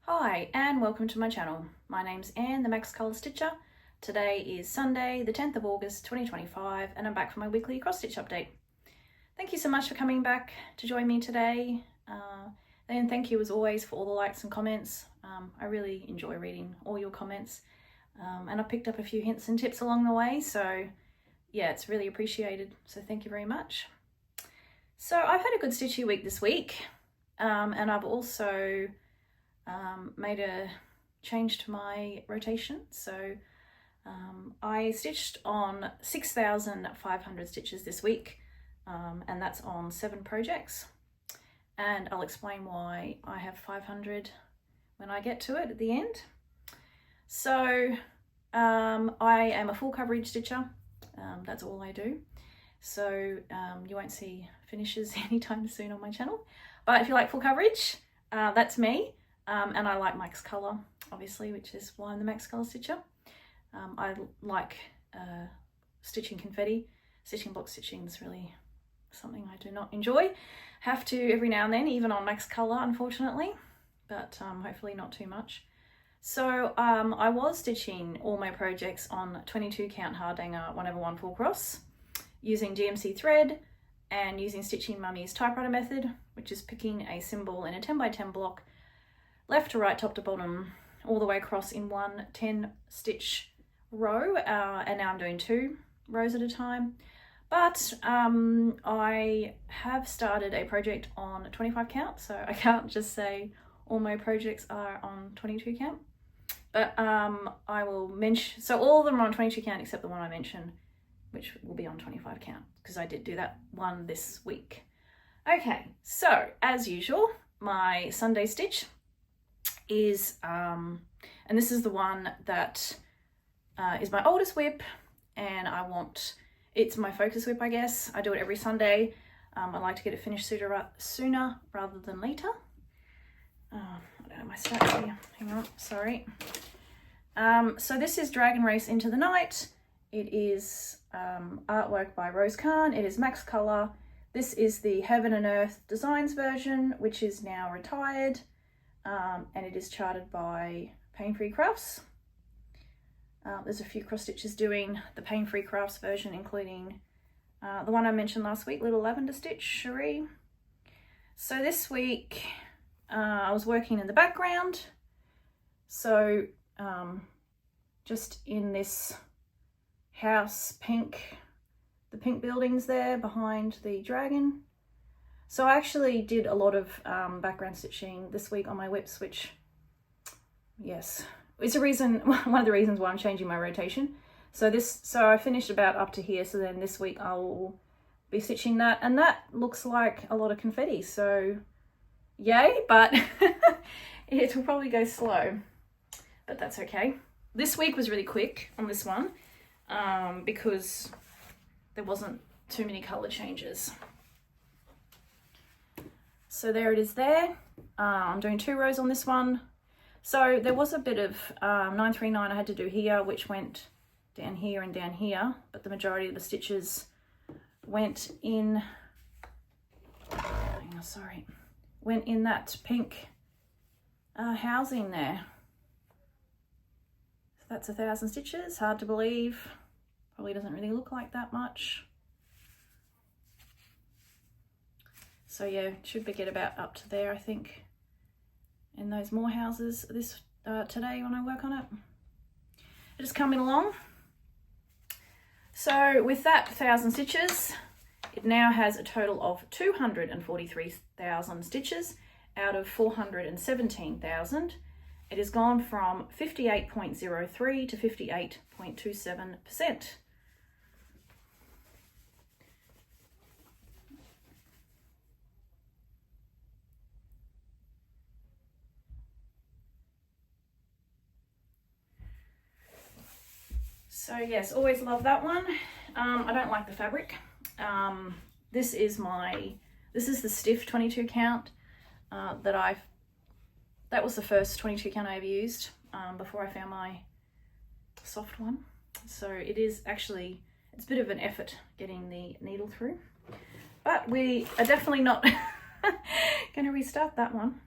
Hi and welcome to my channel. My name's Anne, the Max Colour Stitcher. Today is Sunday the 10th of August 2025 and I'm back for my weekly cross stitch update. Thank you so much for coming back to join me today. And thank you as always for all the likes and comments. I really enjoy reading all your comments and I picked up a few hints and tips along the way, so yeah, it's really appreciated, so thank you very much. So I've had a good stitchy week this week and I've also made a change to my rotation. So I stitched on 6,500 stitches this week and that's on 7 projects, and I'll explain why I have 500 when I get to it at the end. So I am a full coverage stitcher, that's all I do, so you won't see finishes anytime soon on my channel, but if you like full coverage, that's me. And I like Max Colour, obviously, which is why I'm the Max Colour Stitcher. I like stitching confetti. Stitching block stitching is really something I do not enjoy. Have to every now and then, even on Max Colour, unfortunately, but hopefully not too much. So I was stitching all my projects on 22 count Hardanger 1/1 full cross, using DMC thread and using Stitching Mummy's typewriter method, which is picking a symbol in a 10x10 block, left to right, top to bottom, all the way across in one 10 stitch row, and now I'm doing 2 rows at a time. But I have started a project on 25 count, so I can't just say all my projects are on 22 count. But I will mention, so all of them are on 22 count except the one I mentioned, which will be on 25 count, because I did do that one this week. Okay, so as usual, my Sunday stitch is, and this is the one that is my oldest whip, and it's my focus whip, I guess. I do it every Sunday. I like to get it finished sooner rather than later. I don't have my stats here, hang on, sorry. So this is Dragon Race Into the Night. It is artwork by Rose Khan. It is Max Colour. This is the Heaven and Earth Designs version, which is now retired. And it is charted by Pain-Free Crafts. There's a few cross stitches doing the Pain-Free Crafts version, including the one I mentioned last week, Little Lavender Stitch, Cherie. So this week I was working in the background. So just in this house pink, the pink buildings there behind the dragon. So I actually did a lot of background stitching this week on my whips, which, yes, it's one of the reasons why I'm changing my rotation. So I finished about up to here, so then this week I will be stitching that, and that looks like a lot of confetti, so yay, but it will probably go slow, but that's okay. This week was really quick on this one because there wasn't too many colour changes. So there it is there. I'm doing 2 rows on this one. So there was a bit of 939 I had to do here, which went down here and down here, but the majority of the stitches went in, went in that pink housing there. So that's 1,000 stitches, hard to believe. Probably doesn't really look like that much. So yeah, should get about up to there, I think, in those more houses this today when I work on it. Just coming along. So with that 1,000 stitches, it now has a total of 243,000 stitches out of 417,000. It has gone from 58.03 to 58.27%. So yes, always love that one. I don't like the fabric. This is the stiff 22 count that was the first 22 count I ever used before I found my soft one. So it is actually, it's a bit of an effort getting the needle through, but we are definitely not going to restart that one.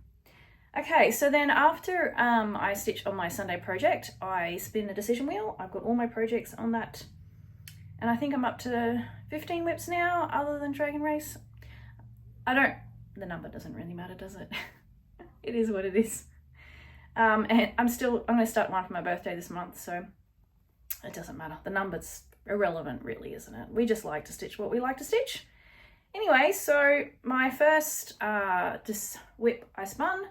Okay, so then after I stitched on my Sunday project, I spin the decision wheel. I've got all my projects on that, and I think I'm up to 15 whips now, other than Dragon Race. The number doesn't really matter, does it? It is what it is. And I'm going to start one for my birthday this month, so it doesn't matter. The number's irrelevant, really, isn't it? We just like to stitch what we like to stitch. Anyway, so my first whip I spun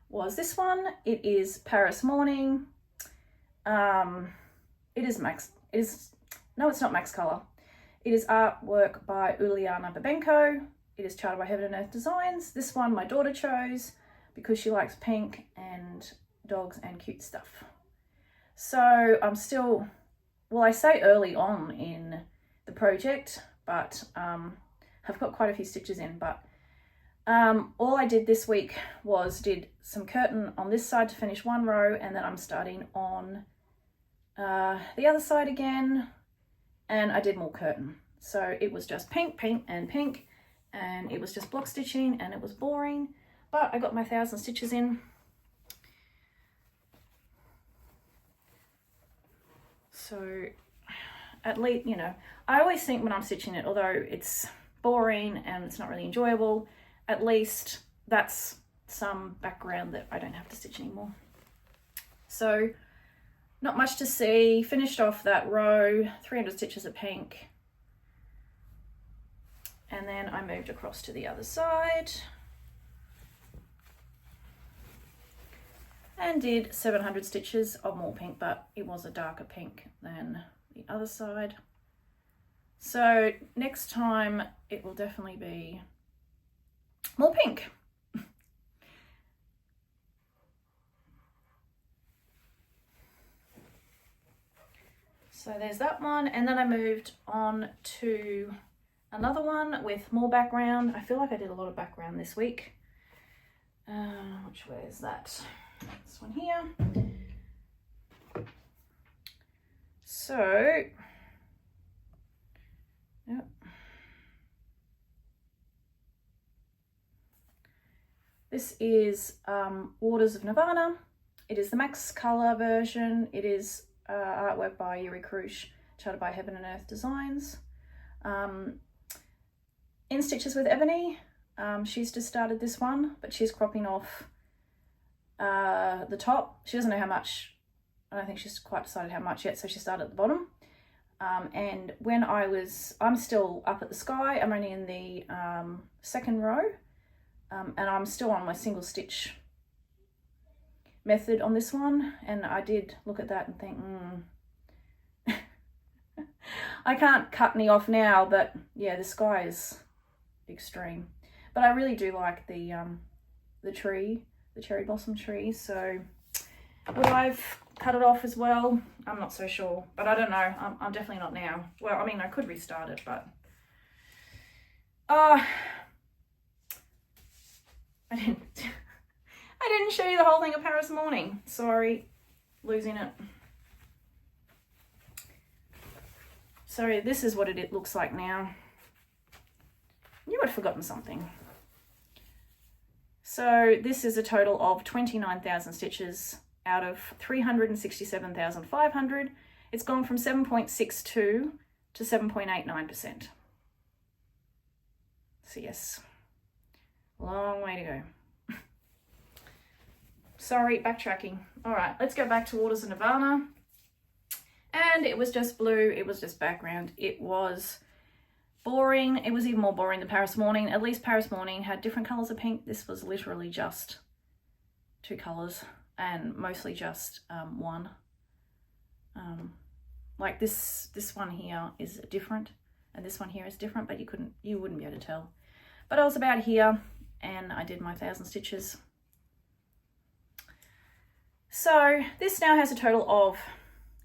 was this one. It is Paris Morning. No, it's not Max Color. It is artwork by Uliana Babenko. It is charted by Heaven and Earth Designs. This one my daughter chose because she likes pink and dogs and cute stuff. So I'm still, well, I say early on in the project, but I've got quite a few stitches in, but all I did this week was did some curtain on this side to finish one row, and then I'm starting on the other side again, and I did more curtain. So it was just pink, pink, and pink, and it was just block stitching, and it was boring, but I got my 1,000 stitches in. So at least, you know, I always think when I'm stitching it, although it's boring and it's not really enjoyable, at least that's some background that I don't have to stitch anymore. So not much to see. Finished off that row, 300 stitches of pink, and then I moved across to the other side and did 700 stitches of more pink, but it was a darker pink than the other side. So next time it will definitely be more pink. So there's that one, and then I moved on to another one with more background. I feel like I did a lot of background this week. Which way is that? This one here. So, yep. This is Waters of Nirvana. It is the Max Color version. It is artwork by Yuri, Khrushch, charted by Heaven and Earth Designs. In Stitches with Ebony, she's just started this one, but she's cropping off the top. She doesn't know how much. I don't think she's quite decided how much yet, so she started at the bottom. And when I'm still up at the sky, I'm only in the second row, and I'm still on my single stitch method on this one, and I did look at that and think, I can't cut any off now, but yeah, the sky is extreme. But I really do like the tree, the cherry blossom tree, so would I've cut it off as well? I'm not so sure, but I don't know. I'm definitely not now. Well, I mean, I could restart it, but I didn't show you the whole thing of Paris Morning. Sorry, losing it. So this is what it looks like now. You had forgotten something. So this is a total of 29,000 stitches out of 367,500. It's gone from 7.62 to 7.89%. So yes, long way to go. Sorry, backtracking. All right, let's go back to Waters of Nirvana. And it was just blue, it was just background. It was boring. It was even more boring than Paris Morning. At least Paris Morning had different colours of pink. This was literally just two colours, and mostly just one. Like this one here is different, and this one here is different, but you wouldn't be able to tell. But I was about here, and I did my 1,000 stitches. So this now has a total of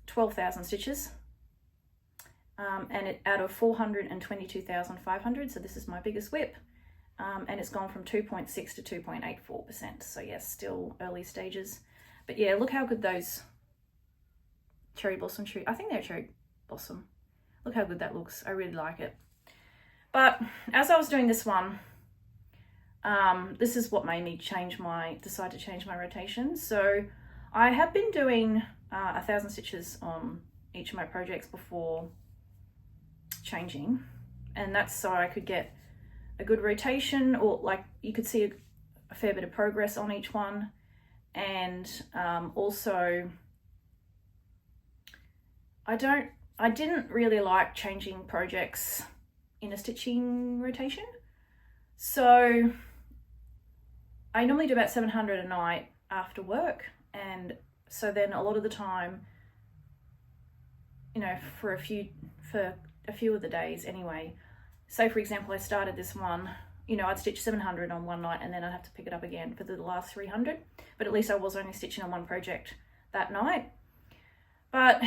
12,000 stitches, and it out of 422,500. So this is my biggest whip, and it's gone from 2.6 to 2.84%. So yes, still early stages, but yeah, look how good those cherry blossom tree. I think they're cherry blossom. Look how good that looks. I really like it. But as I was doing this one, this is what made me decide to change my rotation. So I have been doing 1,000 stitches on each of my projects before changing, and that's so I could get a good rotation, or like you could see a fair bit of progress on each one. And also I didn't really like changing projects in a stitching rotation, so I normally do about 700 a night after work, and so then a lot of the time, you know, for a few of the days anyway, say for example I started this one, you know, I'd stitch 700 on one night and then I'd have to pick it up again for the last 300, but at least I was only stitching on one project that night. But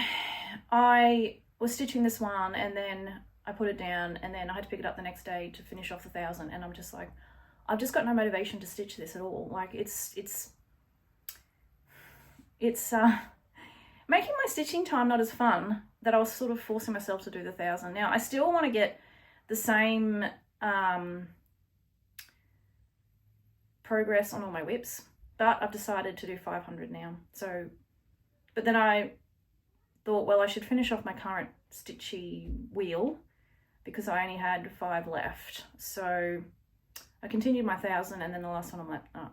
I was stitching this one and then I put it down, and then I had to pick it up the next day to finish off the 1,000, and I'm just like, I've just got no motivation to stitch this at all. Like it's making my stitching time not as fun, that I was sort of forcing myself to do the 1,000. Now I still want to get the same progress on all my whips, but I've decided to do 500 now. So, but then I thought, well, I should finish off my current stitchy wheel because I only had 5 left. So I continued my 1,000, and then the last one I'm like, oh,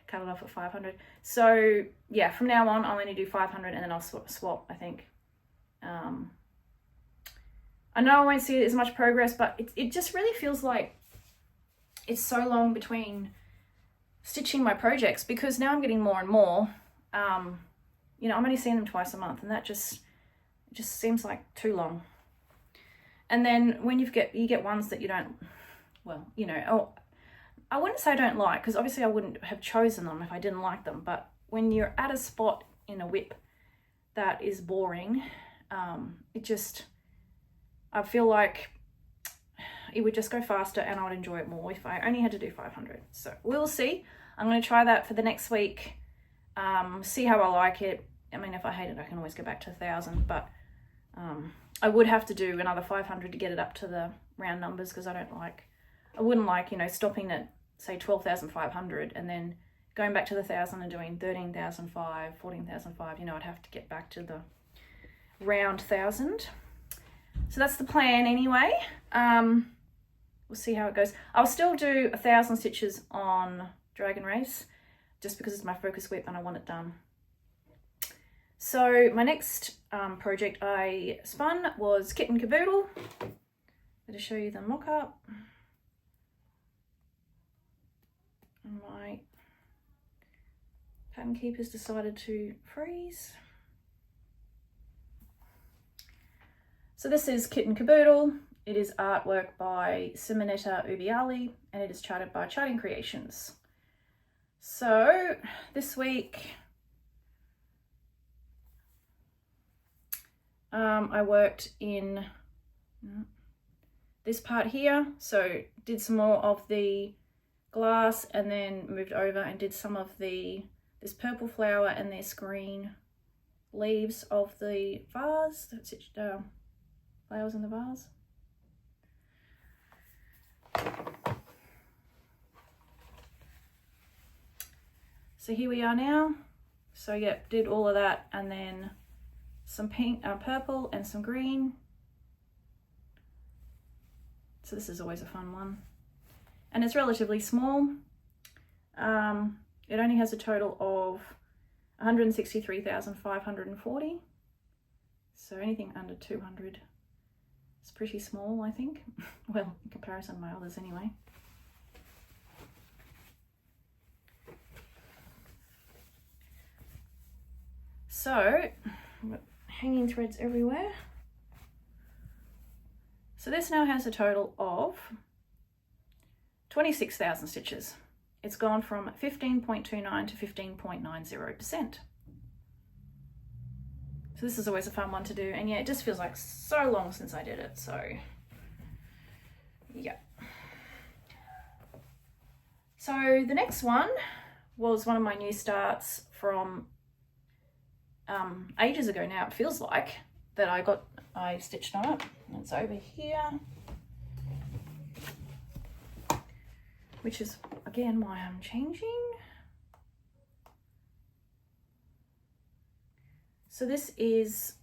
cut it off at 500. So yeah, from now on I'll only do 500, and then I'll swap I think. I know I won't see as much progress, but it just really feels like it's so long between stitching my projects, because now I'm getting more and more. You know, I'm only seeing them twice a month, and that just seems like too long. And then when you get ones that you don't, well, you know, oh, I wouldn't say I don't like, because obviously I wouldn't have chosen them if I didn't like them, but when you're at a spot in a whip that is boring, I feel like it would just go faster and I would enjoy it more if I only had to do 500. So we'll see. I'm going to try that for the next week, see how I like it. I mean, if I hate it, I can always go back to 1,000, but I would have to do another 500 to get it up to the round numbers, because I wouldn't like, you know, stopping at say 12,500 and then going back to the 1,000 and doing 13,005, 14,005. You know, I'd have to get back to the round 1,000. So that's the plan anyway. We'll see how it goes. I'll still do 1,000 stitches on Dragon Race, just because it's my focus whip and I want it done. So my next project I spun was Kitten Kaboodle. I'm going to show you the mock-up. My pattern keeper's decided to freeze. So this is Kitten Kaboodle. It is artwork by Simonetta Ubbiali, and it is charted by Charting Creations. So this week I worked in this part here, so did some more of the glass and then moved over and did some of this purple flower and this green leaves of the vase, that's it, flowers in the vase. So here we are now. So yeah, did all of that, and then some pink, purple and some green. So this is always a fun one. And it's relatively small. It only has a total of 163,540. So anything under 200 is pretty small, I think. Well, in comparison to my others anyway. So, I've got hanging threads everywhere. So this now has a total of 26,000 stitches. It's gone from 15.29 to 15.90%. So this is always a fun one to do, and yeah, it just feels like so long since I did it, so yeah. So the next one was one of my new starts from ages ago now, it feels like, that I stitched on it. It's over here. which is again why I'm changing. So this is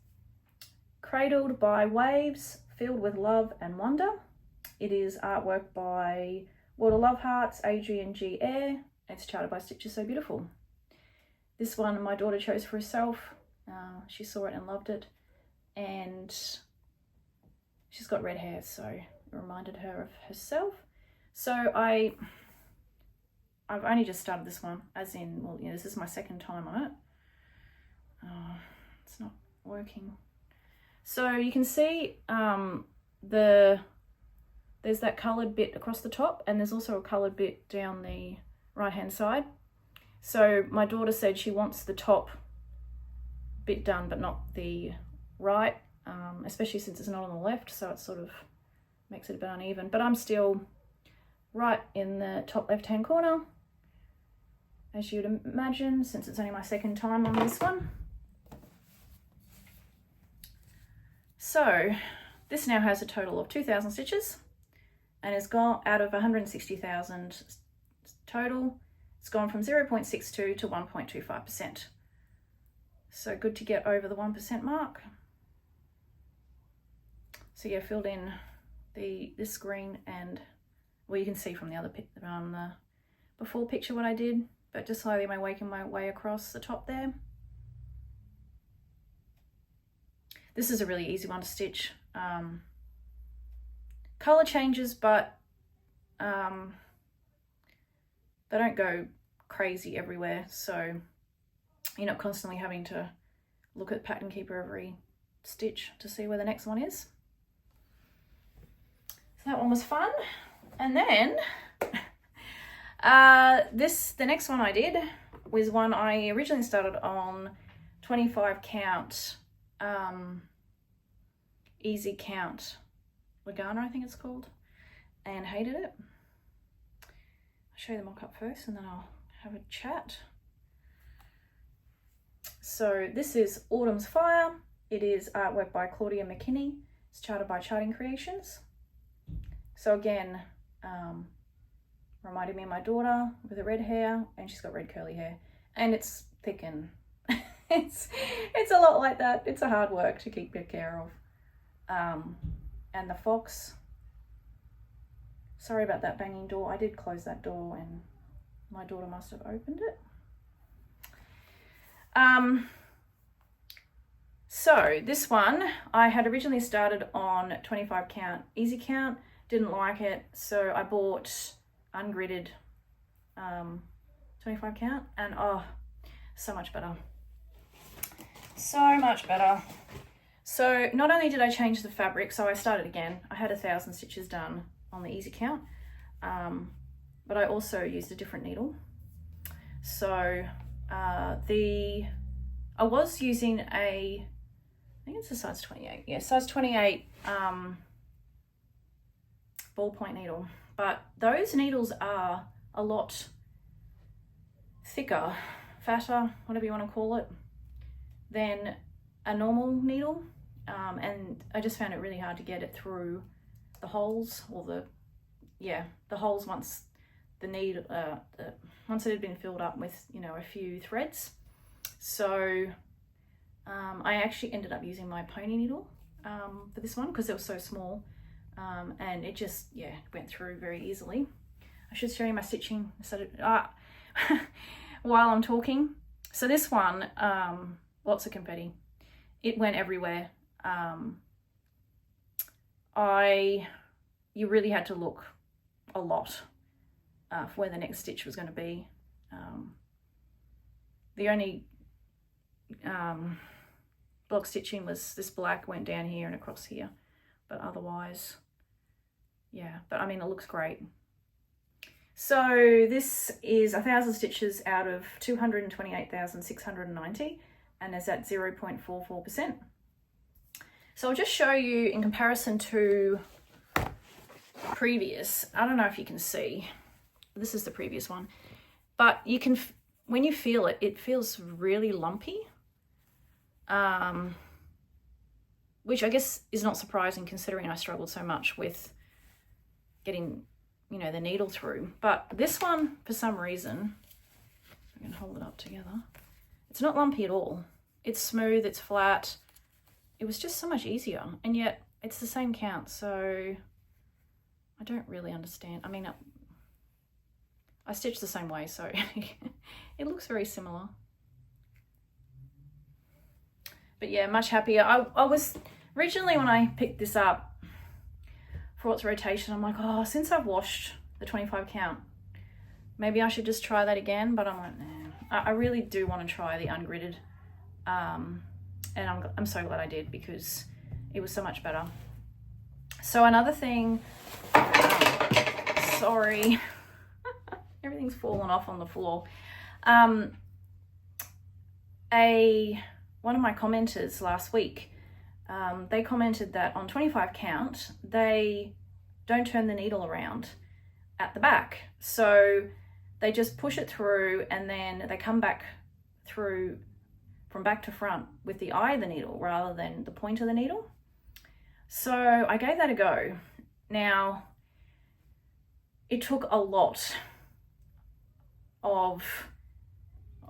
Cradled by Waves, Filled with Love and Wonder. It is artwork by Water Love Hearts, Adrian G. Eyre. It's charted by Stitchessewbeautiful. This one my daughter chose for herself. She saw it and loved it. And she's got red hair, so it reminded her of herself. So I've only just started this one, as in, well, yeah, this is my second time on it. It's not working. So you can see there's that coloured bit across the top, and there's also a coloured bit down the right hand side. So my daughter said she wants the top bit done but not the right, especially since it's not on the left, so it sort of makes it a bit uneven. But I'm still right in the top left hand corner, as you'd imagine, since it's only my second time on this one. So this now has a total of 2,000 stitches and has gone out of 160,000 total. It's gone from 0.62 to 1.25%. So good to get over the 1% mark. So yeah, filled in this green, and well, you can see from the other the before picture what I did, but just slowly making my way across the top there. This is a really easy one to stitch. Color changes, but they don't go crazy everywhere, so you're not constantly having to look at Pattern Keeper every stitch to see where the next one is. So that one was fun. And then the next one I did was one I originally started on 25 count easy count Uliana, I think it's called, and hated it. I'll show you the mock-up first and then I'll have a chat. So this is Autumn's Fire. It is artwork by Claudia McKinney. It's charted by Charting Creations. So again, reminded me of my daughter with the red hair, and she's got red curly hair, and it's thick and it's a lot like that. It's a hard work to keep good care of. And the fox, sorry about that banging door. I did close that door and my daughter must have opened it. So this one I had originally started on 25 count easy count, didn't like it, so I bought ungridded 25 count, and oh, so much better. So much better. So not only did I change the fabric, so I started again. I had 1,000 stitches done on the easy count, but I also used a different needle. So I was using I think it's a size 28. Yeah, size 28 ballpoint needle, but those needles are a lot thicker, fatter, whatever you want to call it, than a normal needle, and I just found it really hard to get it through the holes, or the holes once the needle once it had been filled up with, you know, a few threads. So I actually ended up using my pony needle for this one because it was so small, and it just went through very easily. I should show you my stitching while I'm talking. So this one, lots of confetti. It went everywhere. You really had to look a lot for where the next stitch was going to be. The only block stitching was this black went down here and across here, but otherwise, yeah. But I mean, it looks great. So this is 1,000 stitches out of 228,690, and is at 0.44%. So I'll just show you in comparison to previous. I don't know if you can see. This is the previous one, but you can, when you feel it, it feels really lumpy, which I guess is not surprising considering I struggled so much with getting, you know, the needle through. But this one, for some reason, I can hold it up together, it's not lumpy at all. It's smooth, it's flat. It was just so much easier, and yet it's the same count, so I don't really understand. I mean, I stitch the same way, so it looks very similar. But yeah, much happier. I was originally, when I picked this up for its rotation, I'm like, oh, since I've washed the 25 count, maybe I should just try that again. But I'm like, nah. I really do want to try the ungridded, and I'm so glad I did, because it was so much better. So another thing, sorry, everything's fallen off on the floor. One of my commenters last week, they commented that on 25 count, they don't turn the needle around at the back. So they just push it through, and then they come back through from back to front with the eye of the needle rather than the point of the needle. So I gave that a go. Now, it took a lot of,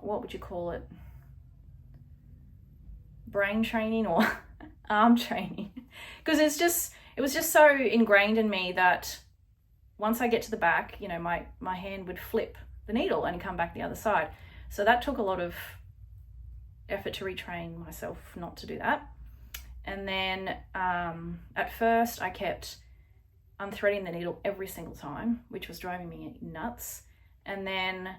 what would you call it? Brain training or arm training, because it was just so ingrained in me that once I get to the back, you know, my hand would flip the needle and come back the other side. So that took a lot of effort to retrain myself not to do that. And then at first I kept unthreading the needle every single time, which was driving me nuts. And then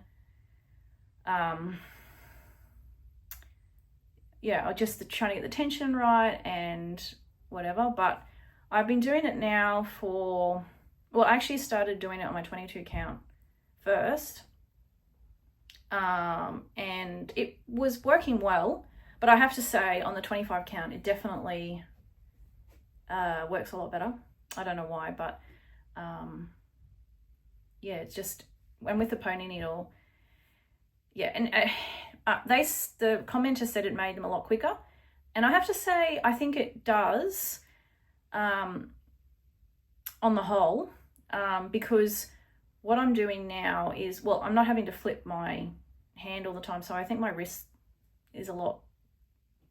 yeah, just trying to get the tension right and whatever. But I've been doing it now for, well, I actually started doing it on my 22 count first, and it was working well. But I have to say, on the 25 count, it definitely works a lot better. I don't know why, but yeah, it's just, and with the pony needle, yeah, and the commenter said it made them a lot quicker, and I have to say, I think it does on the whole, because what I'm doing now is, well, I'm not having to flip my hand all the time, so I think my wrist is a lot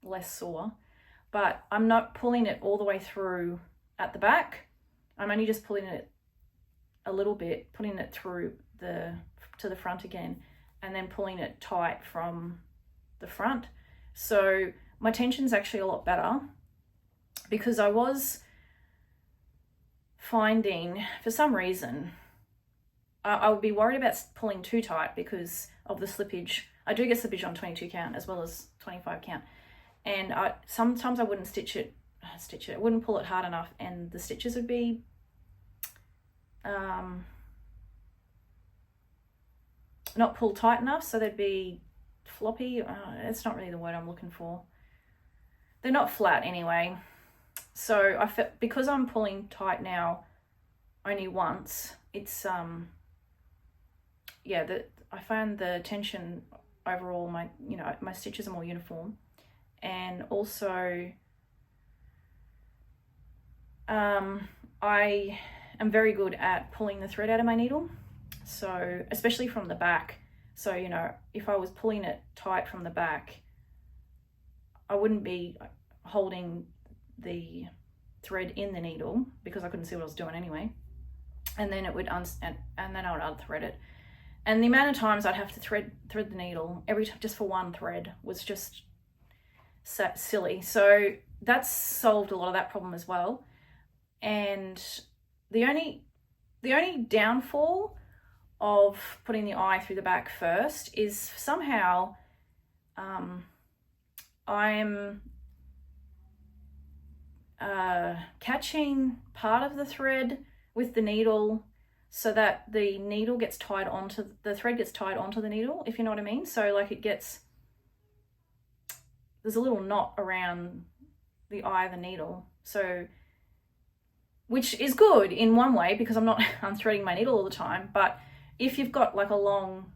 less sore, but I'm not pulling it all the way through at the back. I'm only just pulling it a little bit, putting it through to the front again, and then pulling it tight from the front. So my tension's actually a lot better, because I was finding, for some reason, I would be worried about pulling too tight because of the slippage. I do get slippage on 22 count as well as 25 count. And sometimes I wouldn't stitch it, I wouldn't pull it hard enough, and the stitches would be not pulled tight enough, so they'd be floppy. It's not really the word I'm looking for. They're not flat anyway. So I felt, because I'm pulling tight now only once, it's yeah, I found the tension overall, my stitches are more uniform. And also I am very good at pulling the thread out of my needle, so especially from the back. So, you know, if I was pulling it tight from the back, I wouldn't be holding the thread in the needle because I couldn't see what I was doing anyway. And then it would and then I would unthread it. And the amount of times I'd have to thread the needle every time just for one thread was just silly. So that's solved a lot of that problem as well. And the only downfall of putting the eye through the back first is somehow I'm catching part of the thread with the needle so that the needle gets tied onto, the thread gets tied onto the needle, if you know what I mean. So like there's a little knot around the eye of the needle. So, which is good in one way because I'm not unthreading my needle all the time, but if you've got like a long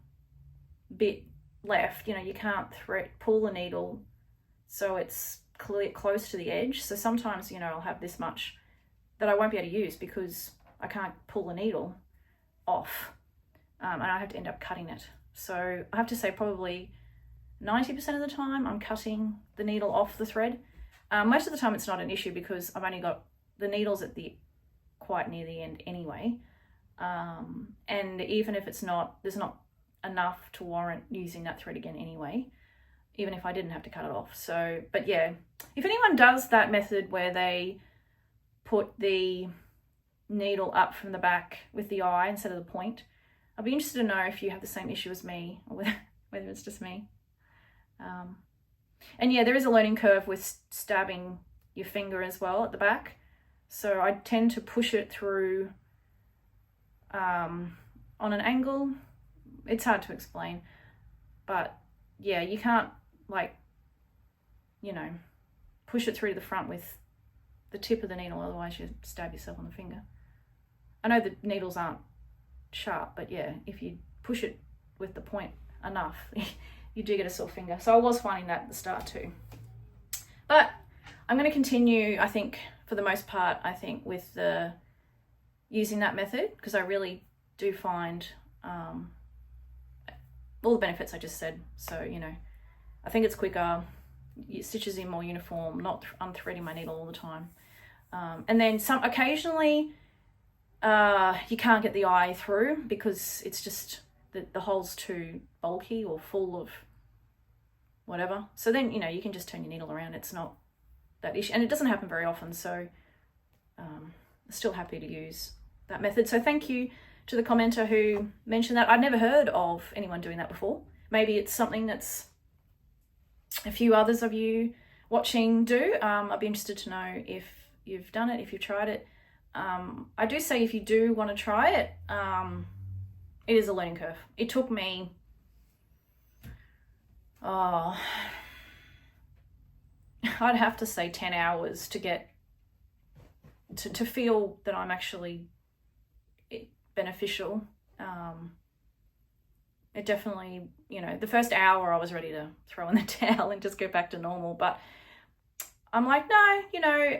bit left, you know, you can't pull the needle so it's close to the edge. So sometimes, you know, I'll have this much that I won't be able to use because I can't pull the needle off, and I have to end up cutting it. So I have to say probably 90% of the time I'm cutting the needle off the thread. Most of the time it's not an issue because I've only got the needles at the quite near the end anyway. And even if it's not, there's not enough to warrant using that thread again anyway, even if I didn't have to cut it off. So, but yeah, if anyone does that method where they put the needle up from the back with the eye instead of the point, I'd be interested to know if you have the same issue as me, or whether it's just me. And yeah, there is a learning curve with stabbing your finger as well at the back. So I tend to push it through on an angle. It's hard to explain, but yeah, you can't, like, you know, push it through to the front with the tip of the needle, otherwise you stab yourself on the finger. I know the needles aren't sharp, but yeah, if you push it with the point enough, you do get a sore finger. So I was finding that at the start too. But I'm going to continue, I think, for the most part, I think, with the using that method, because I really do find all the benefits I just said. So, you know, I think it's quicker, it stitches in more uniform, not unthreading my needle all the time. And then occasionally you can't get the eye through because it's just the hole's too bulky or full of whatever. So then, you know, you can just turn your needle around. It's not that issue, and it doesn't happen very often. So I'm still happy to use that method. So thank you to the commenter who mentioned that. I'd never heard of anyone doing that before. Maybe it's something that's a few others of you watching do. I'd be interested to know if you've done it, if you've tried it. I do say if you do want to try it, it is a learning curve. It took me, I'd have to say 10 hours to get to feel that I'm actually beneficial. It definitely, you know, the first hour I was ready to throw in the towel and just go back to normal, but I'm like, no, you know,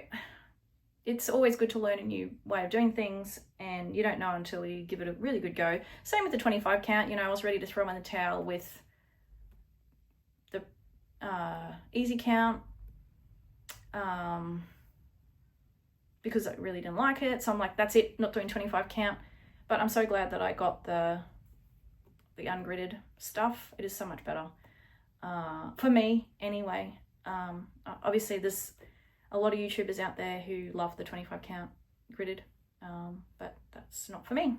it's always good to learn a new way of doing things, and you don't know until you give it a really good go. Same with the 25 count, you know, I was ready to throw in the towel with the easy count because I really didn't like it. So I'm like, that's it, not doing 25 count. But I'm so glad that I got the ungridded stuff. It is so much better for me anyway. Obviously there's a lot of YouTubers out there who love the 25 count gridded, but that's not for me.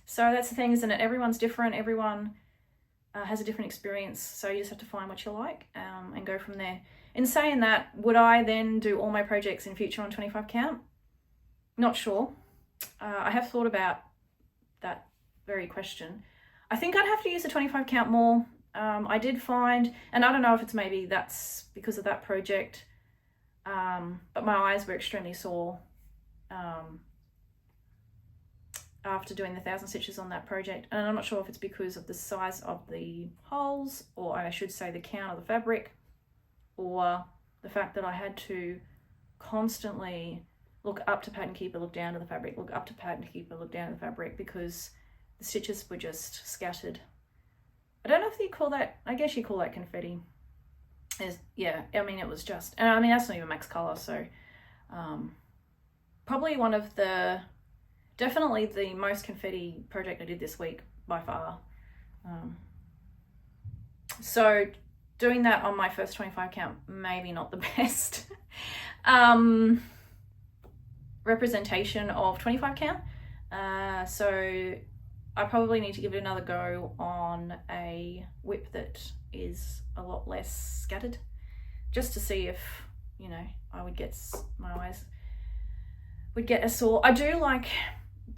So that's the thing, isn't it? Everyone's different. Everyone has a different experience. So you just have to find what you like and go from there. In saying that, would I then do all my projects in future on 25 count? Not sure. I have thought about that very question. I think I'd have to use the 25 count more. I did find, and I don't know if it's maybe that's because of that project, but my eyes were extremely sore after doing the 1,000 stitches on that project, and I'm not sure if it's because of the size of the holes, or I should say the count of the fabric, or the fact that I had to constantly look up to pattern keeper, look down to the fabric, look up to pattern keeper, look down to the fabric, because the stitches were just scattered. I don't know if you call that, I guess you call that confetti. Yeah, I mean, it was just, and I mean, that's not even max color, so probably one of the, definitely the most confetti project I did this week by far. So doing that on my first 25 count, maybe not the best representation of 25 count. So I probably need to give it another go on a whip that is a lot less scattered, just to see if, you know, I would get, my eyes would get a sore. I do like,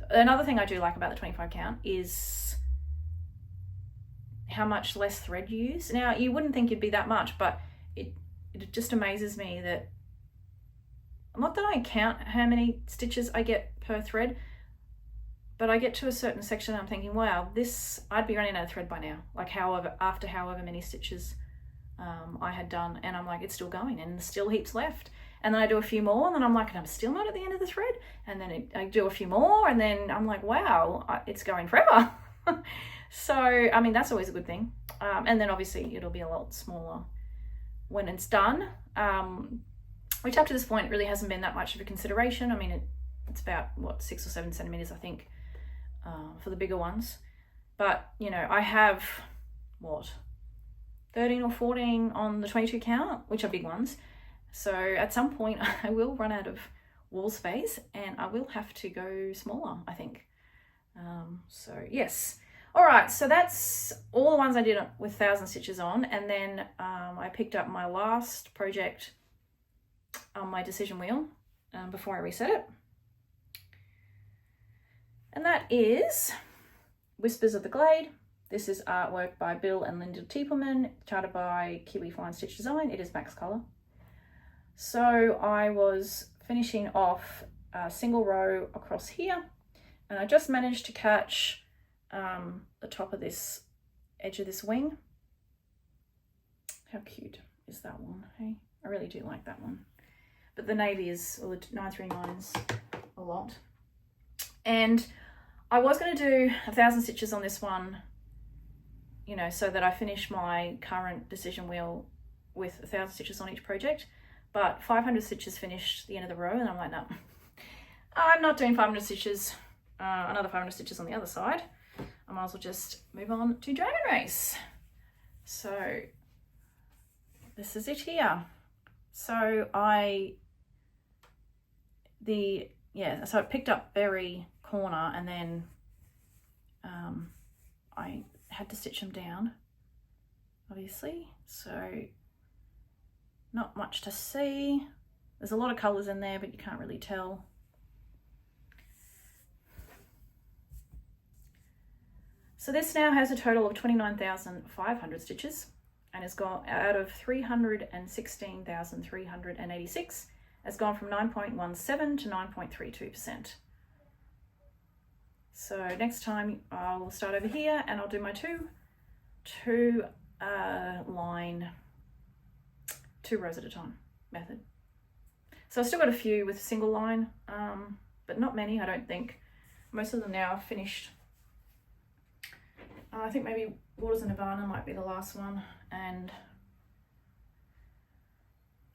another thing I do like about the 25 count is how much less thread you use. Now, you wouldn't think it'd be that much, but it just amazes me that, not that I count how many stitches I get per thread, but I get to a certain section and I'm thinking, wow, this, I'd be running out of thread by now. Like after however many stitches I had done, and I'm like, it's still going and there's still heaps left. and then I do a few more, and then I'm like, I'm still not at the end of the thread, and then I do a few more, and then I'm like, wow, it's going forever. So I mean, that's always a good thing. And then obviously it'll be a lot smaller when it's done, which up to this point really hasn't been that much of a consideration. I mean, it's about what, 6 or 7 centimeters, I think, for the bigger ones. But you know, I have what, 13 or 14 on the 22 count, which are big ones. So at some point I will run out of wall space and I will have to go smaller, I think. So yes. All right, so that's all the ones I did with 1,000 stitches on, and then I picked up my last project on my decision wheel before I reset it. And that is Whispers of the Glade. This is artwork by Bill and Linda Tiepelman, charted by Kiwi Fine Stitch Design. It is max color. So I was finishing off a single row across here, and I just managed to catch the top of this edge of this wing. How cute is that one, hey? I really do like that one. But the navy is, or the 939's a lot. And I was going to do 1,000 stitches on this one, you know, so that I finish my current decision wheel with 1,000 stitches on each project. But 500 stitches finished the end of the row, and I'm like, no, I'm not doing 500 stitches, another 500 stitches on the other side. I might as well just move on to Dragon Race. So this is it here. So I picked up Berry corner, and then I had to stitch them down, obviously. So not much to see. There's a lot of colours in there, but you can't really tell. So this now has a total of 29,500 stitches, and has gone out of 316,386. Has gone from 9.17 to 9.32%. So next time I'll start over here and I'll do my two rows at a time method. So I've still got a few with single line, but not many, I don't think. Most of them now are finished. I think maybe Waters of Nirvana might be the last one, and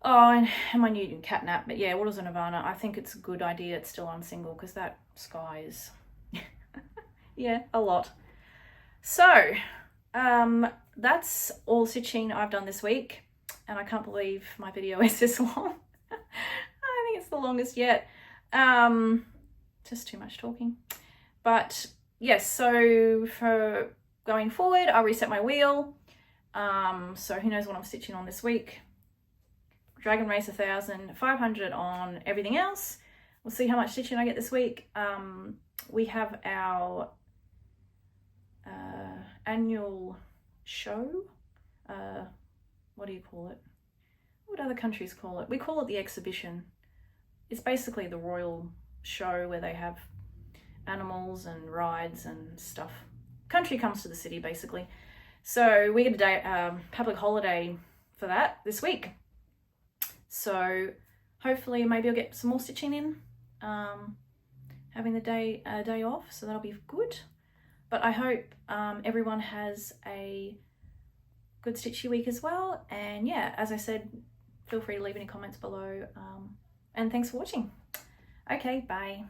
and my new catnap. But yeah, Waters of Nirvana, I think it's a good idea it's still on single, because that sky is yeah, a lot. So that's all stitching I've done this week, and I can't believe my video is this long. I think it's the longest yet. Just too much talking. But yes, so for going forward, I'll reset my wheel. So who knows what I'm stitching on this week. Dragon Race 1,000, 500 on everything else. We'll see how much stitching I get this week. We have our annual show. What do you call it? What other countries call it? We call it the exhibition. It's basically the royal show where they have animals and rides and stuff. Country comes to the city, basically. So we get a day, public holiday for that this week. So hopefully maybe I'll get some more stitching in, having the day off, so that'll be good. But I hope everyone has a good stitchy week as well. And yeah, as I said, feel free to leave any comments below. And thanks for watching. Okay, bye.